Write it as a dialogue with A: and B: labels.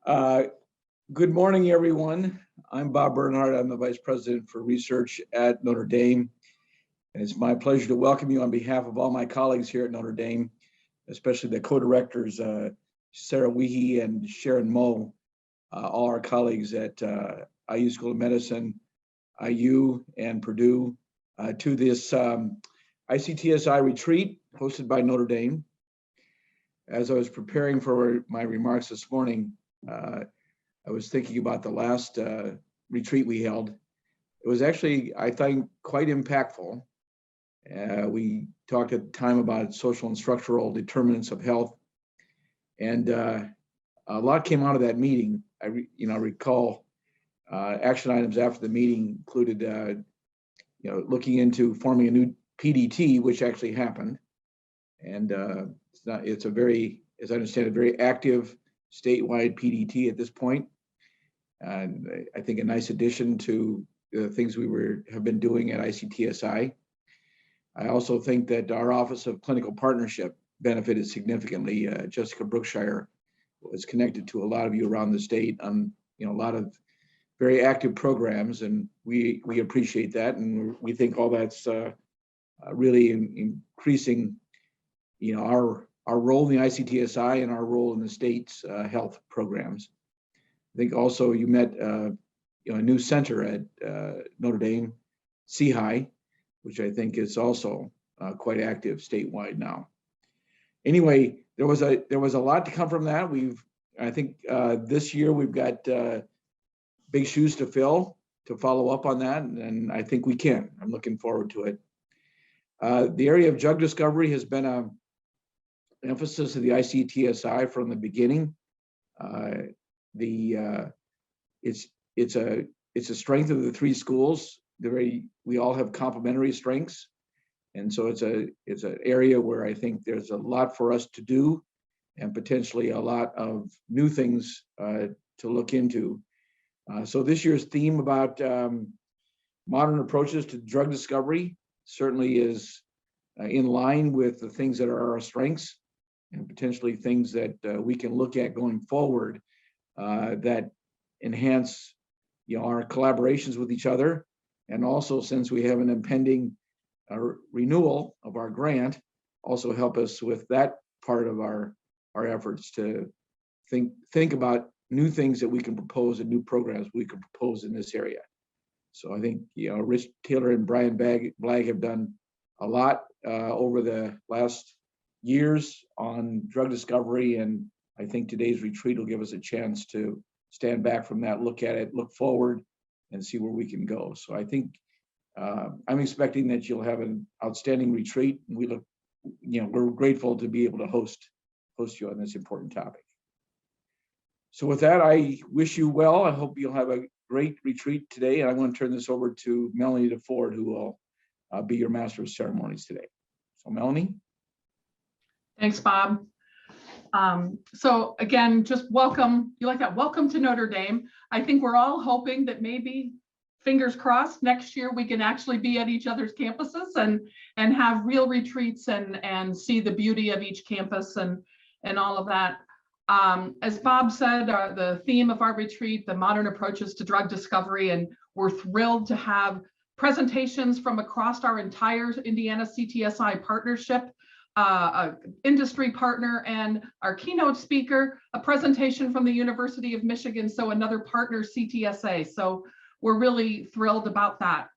A: Uh, Good morning, everyone. I'm Bob Bernhard. I'm the Vice President for Research at Notre Dame. And it's my pleasure to welcome you on behalf of all my colleagues here at Notre Dame, especially the co-directors, Sarah Weehee and Sharon Moe, all our colleagues at IU School of Medicine, IU and Purdue, to this ICTSI retreat hosted by Notre Dame. As I was preparing for my remarks this morning, I was thinking about the last retreat we held. It was actually, I think, quite impactful. We talked at the time about social and structural determinants of health, and a lot came out of that meeting. I recall action items after the meeting included, looking into forming a new PDT, which actually happened, and it's a very, as I understand it, very active statewide PDT at this point. And I think a nice addition to the things we have been doing at ICTSI. I also think that our Office of Clinical Partnership benefited significantly. Jessica Brookshire was connected to a lot of you around the state on a lot of very active programs, and we appreciate that, and we think all that's really increasing our role in the ICTSI and our role in the state's health programs. I think also you met a new center at Notre Dame, CTSI, which I think is also quite active statewide now. Anyway, there was a lot to come from that. I think this year we've got big shoes to fill to follow up on that, and I think we can. I'm looking forward to it. The area of drug discovery has been an emphasis of the ICTSI from the beginning. It's a strength of the three schools. We all have complementary strengths, and so it's an area where I think there's a lot for us to do, and potentially a lot of new things to look into. So this year's theme about modern approaches to drug discovery certainly is in line with the things that are our strengths, and potentially things that we can look at going forward that enhance our collaborations with each other. And also, since we have an impending renewal of our grant, also help us with that part of our efforts to think about new things that we can propose and new programs we can propose in this area. So I think Rich Taylor and Brian Blagg have done a lot over the last years on drug discovery, and I think today's retreat will give us a chance to stand back from that, look at it, look forward, and see where we can go. So I think I'm expecting that you'll have an outstanding retreat. We're grateful to be able to host you on this important topic. So with that, I wish you well. I hope you'll have a great retreat today. And I'm going to turn this over to Melanie DeFord, who will be your master of ceremonies today. So Melanie.
B: Thanks, Bob. So again, just welcome. You like that? Welcome to Notre Dame. I think we're all hoping that maybe, fingers crossed, next year we can actually be at each other's campuses and have real retreats and see the beauty of each campus and all of that. As Bob said, the theme of our retreat, the modern approaches to drug discovery, and we're thrilled to have presentations from across our entire Indiana CTSI partnership, industry partner, and our keynote speaker, a presentation from the University of Michigan, so another partner, CTSA. So we're really thrilled about that.